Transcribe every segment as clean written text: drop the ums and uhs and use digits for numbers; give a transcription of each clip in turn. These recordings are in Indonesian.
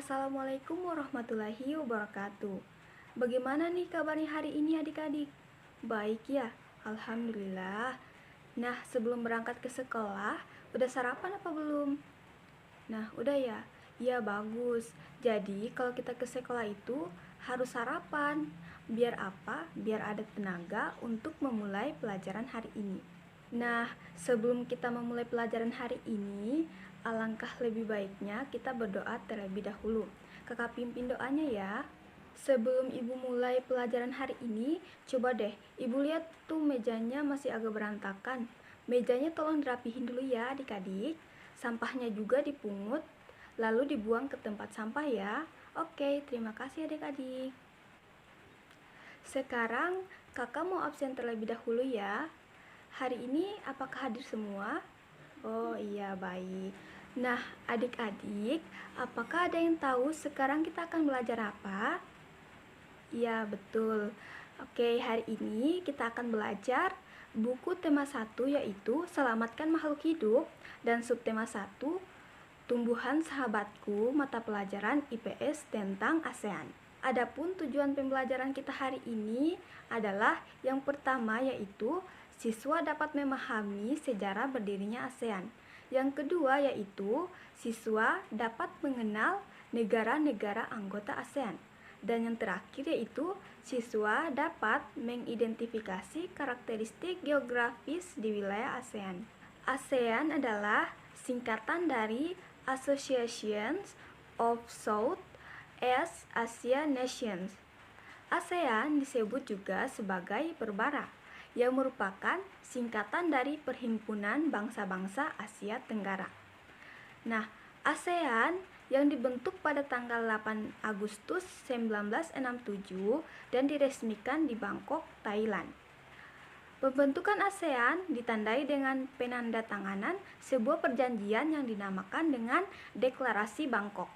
Assalamualaikum warahmatullahi wabarakatuh. Bagaimana nih kabarnya hari ini adik-adik? Baik ya, Alhamdulillah. Nah, sebelum berangkat ke sekolah, udah sarapan apa belum? Nah, udah ya? Ya, bagus. Jadi, kalau kita ke sekolah itu harus sarapan. Biar apa? Biar ada tenaga untuk memulai pelajaran hari ini. Nah, sebelum kita memulai pelajaran hari ini, alangkah lebih baiknya kita berdoa terlebih dahulu. Kakak pimpin doanya ya. Sebelum ibu mulai pelajaran hari ini, coba deh ibu lihat tuh mejanya masih agak berantakan. Mejanya tolong dirapihin dulu ya adik-adik. Sampahnya juga dipungut, lalu dibuang ke tempat sampah ya. Oke, terima kasih adik-adik. Sekarang kakak mau absen terlebih dahulu ya. Hari ini apakah hadir semua? Oh iya, baik. Nah, adik-adik, apakah ada yang tahu sekarang kita akan belajar apa? Iya, betul. Oke, hari ini kita akan belajar buku tema 1 yaitu Selamatkan Makhluk Hidup dan subtema 1 Tumbuhan Sahabatku, mata pelajaran IPS tentang ASEAN. Adapun tujuan pembelajaran kita hari ini adalah yang pertama yaitu siswa dapat memahami sejarah berdirinya ASEAN. Yang kedua yaitu siswa dapat mengenal negara-negara anggota ASEAN. Dan yang terakhir yaitu siswa dapat mengidentifikasi karakteristik geografis di wilayah ASEAN. ASEAN adalah singkatan dari Association of South East Asia Nations. ASEAN disebut juga sebagai Perbara, yang merupakan singkatan dari Perhimpunan Bangsa-Bangsa Asia Tenggara. Nah, ASEAN yang dibentuk pada tanggal 8 Agustus 1967 dan diresmikan di Bangkok, Thailand. Pembentukan ASEAN ditandai dengan penandatanganan sebuah perjanjian yang dinamakan dengan Deklarasi Bangkok.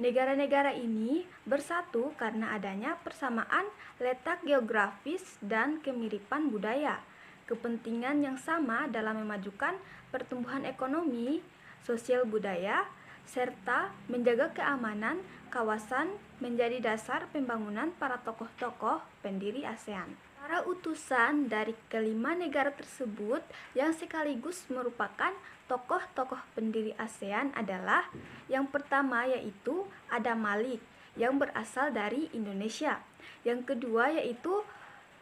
Negara-negara ini bersatu karena adanya persamaan letak geografis dan kemiripan budaya, kepentingan yang sama dalam memajukan pertumbuhan ekonomi, sosial budaya, serta menjaga keamanan kawasan menjadi dasar pembangunan para tokoh-tokoh pendiri ASEAN. Para utusan dari kelima negara tersebut yang sekaligus merupakan tokoh-tokoh pendiri ASEAN adalah yang pertama yaitu Adam Malik yang berasal dari Indonesia. Yang kedua yaitu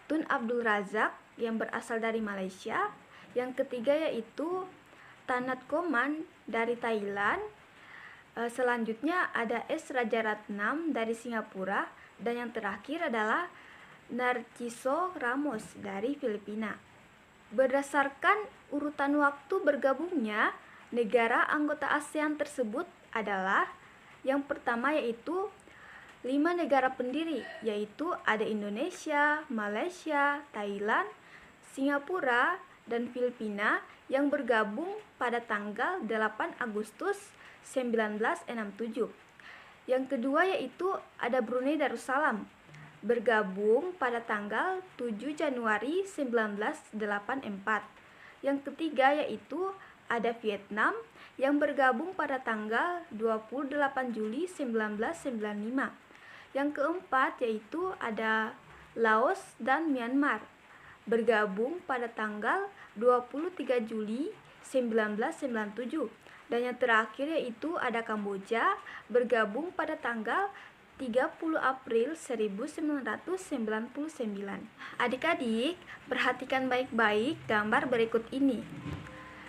Tun Abdul Razak yang berasal dari Malaysia. Yang ketiga yaitu Tanat Koman dari Thailand. Selanjutnya ada S. Rajaratnam dari Singapura. Dan yang terakhir adalah Narciso Ramos dari Filipina. Berdasarkan urutan waktu bergabungnya, negara anggota ASEAN tersebut adalah yang pertama yaitu 5 negara pendiri, yaitu ada Indonesia, Malaysia, Thailand, Singapura, dan Filipina yang bergabung pada tanggal 8 Agustus 1967. Yang kedua yaitu ada Brunei Darussalam bergabung pada tanggal 7 Januari 1984. Yang ketiga yaitu ada Vietnam yang bergabung pada tanggal 28 Juli 1995. Yang keempat yaitu ada Laos dan Myanmar bergabung pada tanggal 23 Juli 1997. Dan yang terakhir yaitu ada Kamboja bergabung pada tanggal 30 April 1999. Adik-adik, perhatikan baik-baik gambar berikut ini.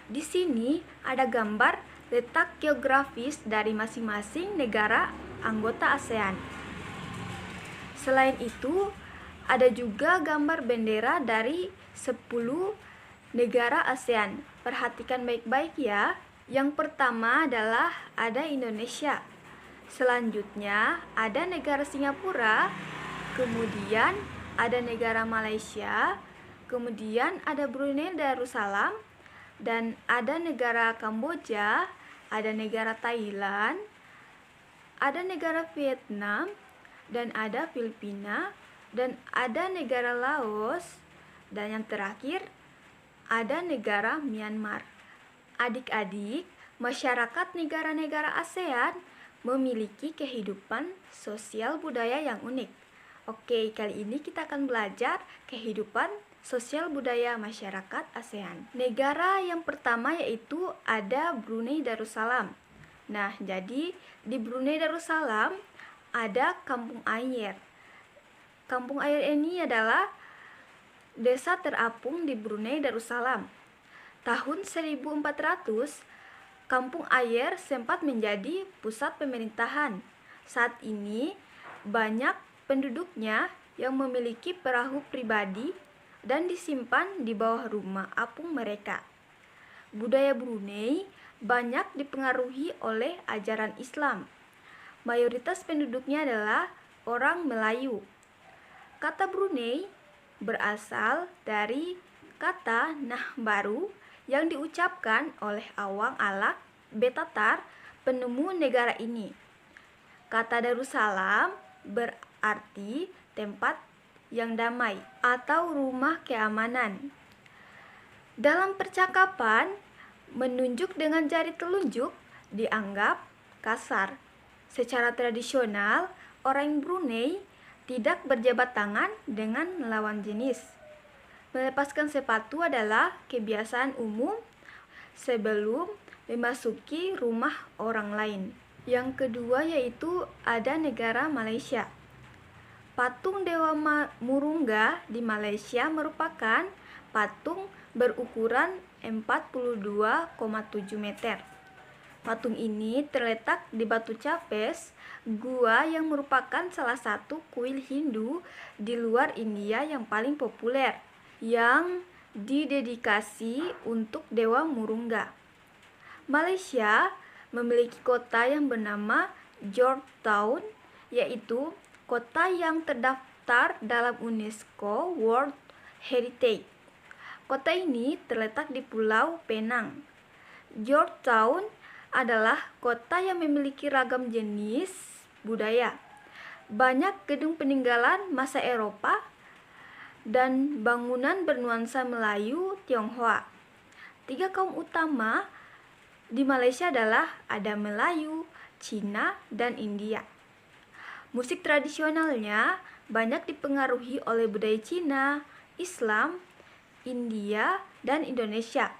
Di sini ada gambar letak geografis dari masing-masing negara anggota ASEAN. Selain itu, ada juga gambar bendera dari 10 negara ASEAN. Perhatikan baik-baik ya. Yang pertama adalah ada Indonesia. Selanjutnya ada negara Singapura, kemudian ada negara Malaysia, kemudian ada Brunei Darussalam, dan ada negara Kamboja, ada negara Thailand, ada negara Vietnam, dan ada Filipina, dan ada negara Laos, dan yang terakhir ada negara Myanmar. Adik-adik, masyarakat negara-negara ASEAN memiliki kehidupan sosial budaya yang unik. Oke, kali ini kita akan belajar kehidupan sosial budaya masyarakat ASEAN. Negara yang pertama yaitu ada Brunei Darussalam. Nah, jadi di Brunei Darussalam ada Kampung Ayer. Kampung Ayer ini adalah desa terapung di Brunei Darussalam. Tahun 1400, Kampung Ayer sempat menjadi pusat pemerintahan. Saat ini, banyak penduduknya yang memiliki perahu pribadi dan disimpan di bawah rumah apung mereka. Budaya Brunei banyak dipengaruhi oleh ajaran Islam. Mayoritas penduduknya adalah orang Melayu. Kata Brunei berasal dari kata Nah Baru yang diucapkan oleh Awang Alak Betatar, penemu negara ini. Kata Darussalam berarti tempat yang damai atau rumah keamanan. Dalam percakapan, menunjuk dengan jari telunjuk dianggap kasar. Secara tradisional, orang Brunei tidak berjabat tangan dengan lawan jenis. Melepaskan sepatu adalah kebiasaan umum sebelum memasuki rumah orang lain. Yang kedua yaitu ada negara Malaysia. Patung Dewa Murungga di Malaysia merupakan patung berukuran 42,7 meter. Patung ini terletak di Batu Capes, gua yang merupakan salah satu kuil Hindu di luar India yang paling populer, yang didedikasi untuk Dewa Murungga. Malaysia memiliki kota yang bernama Georgetown, yaitu kota yang terdaftar dalam UNESCO World Heritage. Kota ini terletak di Pulau Penang. Georgetown adalah kota yang memiliki ragam jenis budaya. Banyak gedung peninggalan masa Eropa dan bangunan bernuansa Melayu Tionghoa. 3 kaum utama di Malaysia adalah ada Melayu, Cina, dan India. Musik tradisionalnya banyak dipengaruhi oleh budaya Cina, Islam, India, dan Indonesia.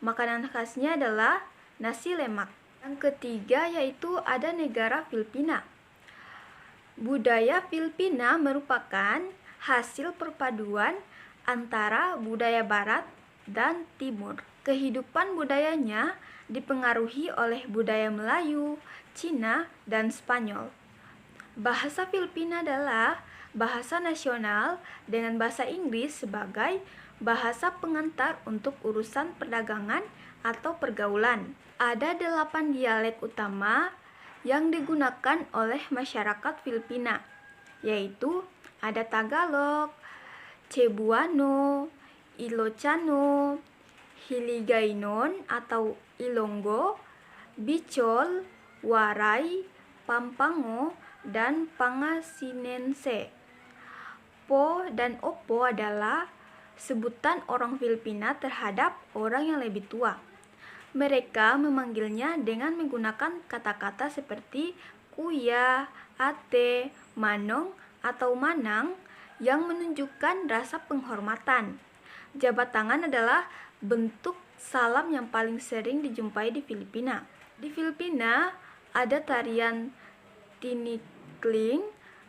Makanan khasnya adalah nasi lemak. Yang ketiga yaitu ada negara Filipina. Budaya Filipina merupakan hasil perpaduan antara budaya barat dan timur. Kehidupan budayanya dipengaruhi oleh budaya Melayu, Cina, dan Spanyol. Bahasa Filipina adalah bahasa nasional dengan bahasa Inggris sebagai bahasa pengantar untuk urusan perdagangan atau pergaulan. Ada 8 dialek utama yang digunakan oleh masyarakat Filipina, yaitu ada Tagalog, Cebuano, Ilocano, Hiligaynon atau Ilonggo, Bicol, Waray, Pampango, dan Pangasinense. Po dan Opo adalah sebutan orang Filipina terhadap orang yang lebih tua. Mereka memanggilnya dengan menggunakan kata-kata seperti kuya, ate, manong, atau manang yang menunjukkan rasa penghormatan. Jabat tangan adalah bentuk salam yang paling sering dijumpai di Filipina. Di Filipina ada tarian tinikling,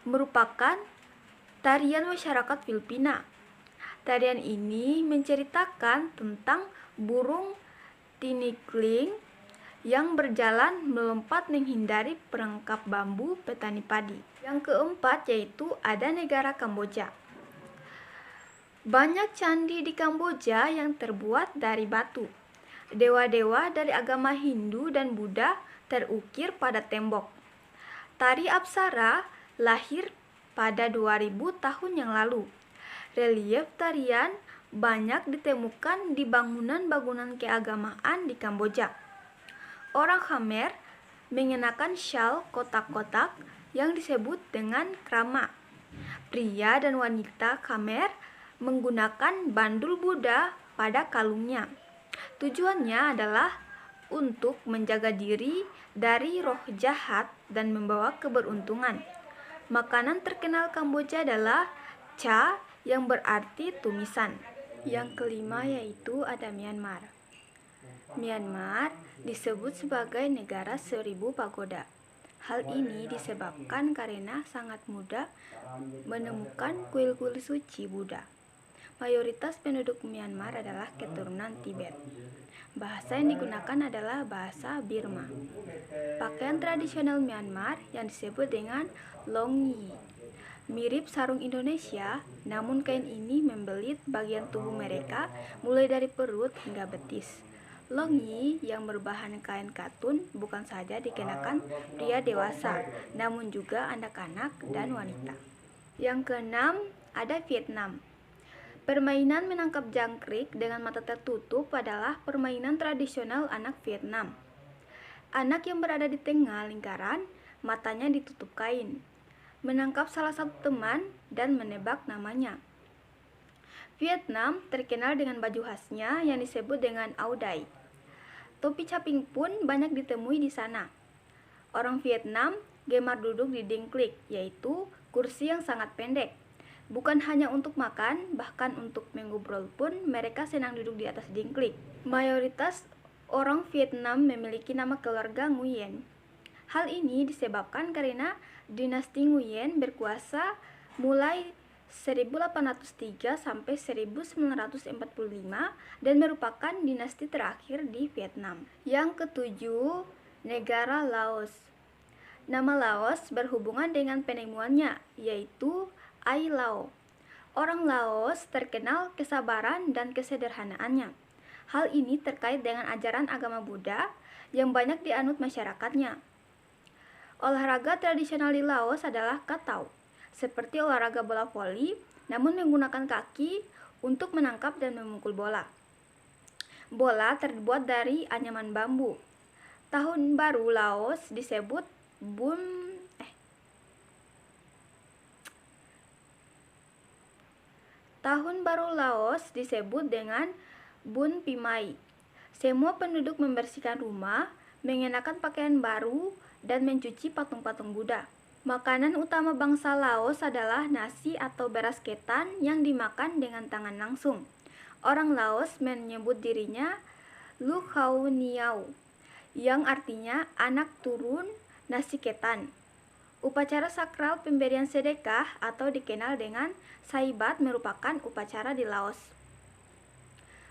merupakan tarian masyarakat Filipina. Tarian ini menceritakan tentang burung tinikling yang berjalan melompat menghindari perangkap bambu petani padi. Yang keempat yaitu ada negara Kamboja. Banyak candi di Kamboja yang terbuat dari batu. Dewa-dewa dari agama Hindu dan Buddha terukir pada tembok. Tari Apsara lahir pada 2000 tahun yang lalu. Relief tarian banyak ditemukan di bangunan-bangunan keagamaan di Kamboja. Orang Khmer mengenakan syal kotak-kotak yang disebut dengan krama. Pria dan wanita Khmer menggunakan bandul Buddha pada kalungnya. Tujuannya adalah untuk menjaga diri dari roh jahat dan membawa keberuntungan. Makanan terkenal Kamboja adalah cha yang berarti tumisan. Yang kelima yaitu ada Myanmar. Myanmar disebut sebagai negara 1000 pagoda. Hal ini disebabkan karena sangat mudah menemukan kuil-kuil suci Buddha. Mayoritas penduduk Myanmar adalah keturunan Tibet. Bahasa yang digunakan adalah bahasa Burma. Pakaian tradisional Myanmar yang disebut dengan longyi mirip sarung Indonesia, namun kain ini membelit bagian tubuh mereka mulai dari perut hingga betis. Longyi yang berbahan kain katun bukan saja dikenakan pria dewasa, namun juga anak-anak dan wanita. Yang keenam, ada Vietnam. Permainan menangkap jangkrik dengan mata tertutup adalah permainan tradisional anak Vietnam. Anak yang berada di tengah lingkaran, matanya ditutup kain, menangkap salah satu teman dan menebak namanya. Vietnam terkenal dengan baju khasnya yang disebut dengan Áo Dai. Topi caping pun banyak ditemui di sana. Orang Vietnam gemar duduk di dingklik, yaitu kursi yang sangat pendek. Bukan hanya untuk makan, bahkan untuk mengobrol pun mereka senang duduk di atas dingklik. Mayoritas orang Vietnam memiliki nama keluarga Nguyen. Hal ini disebabkan karena dinasti Nguyen berkuasa mulai 1803 sampai 1945 dan merupakan dinasti terakhir di Vietnam. Yang ketujuh, negara Laos. Nama Laos berhubungan dengan penemuannya, yaitu Ai Lao. Orang Laos terkenal kesabaran dan kesederhanaannya. Hal ini terkait dengan ajaran agama Buddha yang banyak dianut masyarakatnya. Olahraga tradisional di Laos adalah katau, seperti olahraga bola voli, namun menggunakan kaki untuk menangkap dan memukul bola. Bola terbuat dari anyaman bambu. Tahun baru Laos disebut Tahun baru Laos disebut dengan Bun Pimay. Semua penduduk membersihkan rumah, mengenakan pakaian baru, dan mencuci patung-patung Buddha. Makanan utama bangsa Laos adalah nasi atau beras ketan yang dimakan dengan tangan langsung. Orang Laos menyebut dirinya Lu Khao Niao, yang artinya anak turun nasi ketan. Upacara sakral pemberian sedekah atau dikenal dengan Saibat merupakan upacara di Laos.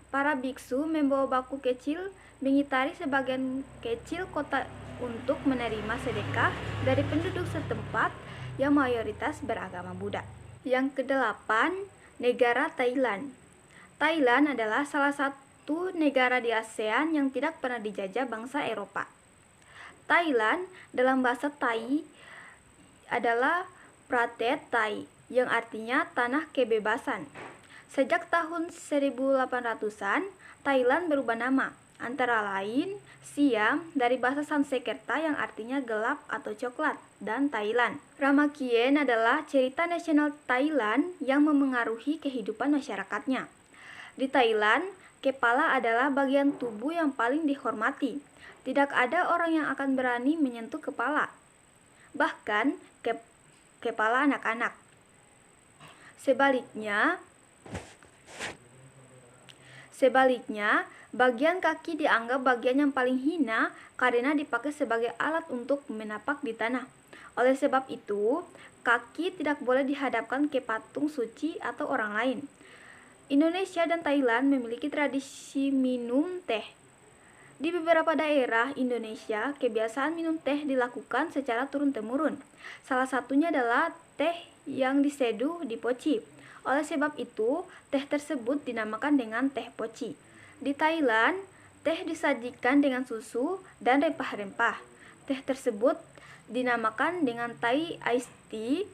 Para biksu membawa baku kecil mengitari sebagian kecil kota untuk menerima sedekah dari penduduk setempat yang mayoritas beragama Buddha. Yang kedelapan, negara Thailand. Thailand adalah salah satu negara di ASEAN yang tidak pernah dijajah bangsa Eropa. Thailand dalam bahasa Thai adalah Pratet Thai, yang artinya tanah kebebasan. Sejak tahun 1800-an, Thailand berubah nama, antara lain Siam dari bahasa Sanskerta yang artinya gelap atau coklat, dan Thailand. Ramakien adalah cerita nasional Thailand yang memengaruhi kehidupan masyarakatnya. Di Thailand, kepala adalah bagian tubuh yang paling dihormati. Tidak ada orang yang akan berani menyentuh kepala, bahkan kepala anak-anak. Sebaliknya, bagian kaki dianggap bagian yang paling hina karena dipakai sebagai alat untuk menapak di tanah. Oleh sebab itu, kaki tidak boleh dihadapkan ke patung suci atau orang lain. Indonesia dan Thailand memiliki tradisi minum teh. Di beberapa daerah Indonesia, kebiasaan minum teh dilakukan secara turun-temurun. Salah satunya adalah teh yang diseduh di poci. Oleh sebab itu, teh tersebut dinamakan dengan teh poci. Di Thailand, teh disajikan dengan susu dan rempah-rempah. Teh tersebut dinamakan dengan Thai iced tea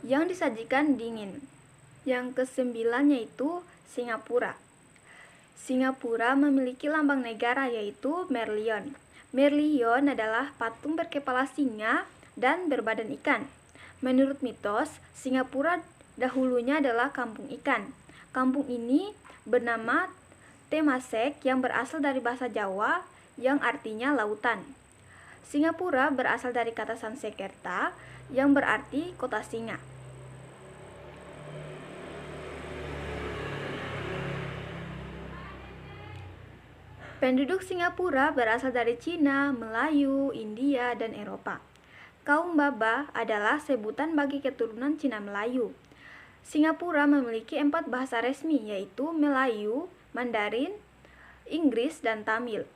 yang disajikan dingin. Yang kesembilan yaitu Singapura. Singapura memiliki lambang negara yaitu Merlion. Merlion adalah patung berkepala singa dan berbadan ikan. Menurut mitos, Singapura dahulunya adalah kampung ikan. Kampung ini bernama Temasek yang berasal dari bahasa Jawa yang artinya lautan. Singapura berasal dari kata Sanskerta yang berarti kota singa. Penduduk Singapura berasal dari Cina, Melayu, India, dan Eropa. Kaum Baba adalah sebutan bagi keturunan Cina Melayu. Singapura memiliki 4 bahasa resmi, yaitu Melayu, Mandarin, Inggris, dan Tamil.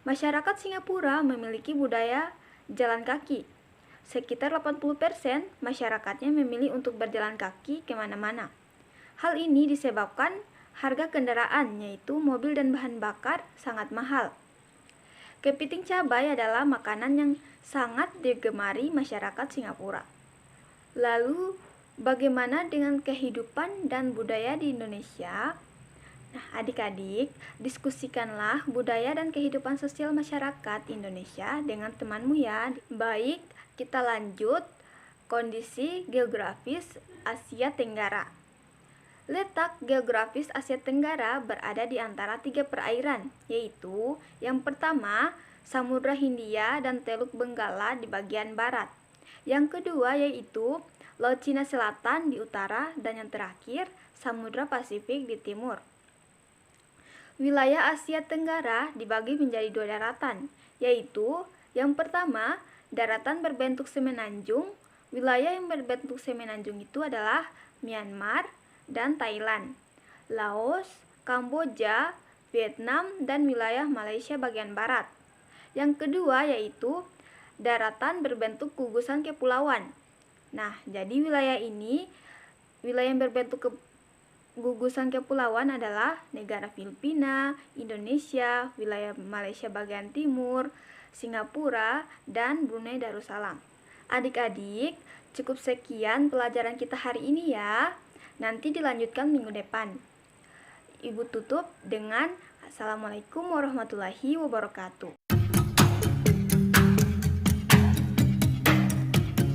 Masyarakat Singapura memiliki budaya jalan kaki. Sekitar 80% masyarakatnya memilih untuk berjalan kaki kemana-mana. Hal ini disebabkan harga kendaraan, yaitu mobil dan bahan bakar, sangat mahal. Kepiting cabai adalah makanan yang sangat digemari masyarakat Singapura. Lalu, bagaimana dengan kehidupan dan budaya di Indonesia? Nah, adik-adik, diskusikanlah budaya dan kehidupan sosial masyarakat Indonesia dengan temanmu ya. Baik, kita lanjut. Kondisi geografis Asia Tenggara. Letak geografis Asia Tenggara berada di antara 3 perairan, yaitu yang pertama, Samudra Hindia dan Teluk Benggala di bagian barat. Yang kedua yaitu Laut Cina Selatan di utara, dan yang terakhir, Samudra Pasifik di timur. Wilayah Asia Tenggara dibagi menjadi 2 daratan, yaitu yang pertama, daratan berbentuk semenanjung. Wilayah yang berbentuk semenanjung itu adalah Myanmar dan Thailand, Laos, Kamboja, Vietnam, dan wilayah Malaysia bagian barat. Yang kedua yaitu daratan berbentuk gugusan kepulauan. Nah, jadi wilayah yang berbentuk gugusan kepulauan adalah negara Filipina, Indonesia, wilayah Malaysia bagian timur, Singapura, dan Brunei Darussalam. Adik-adik, cukup sekian pelajaran kita hari ini ya. Nanti dilanjutkan minggu depan. Ibu tutup dengan Assalamualaikum warahmatullahi wabarakatuh.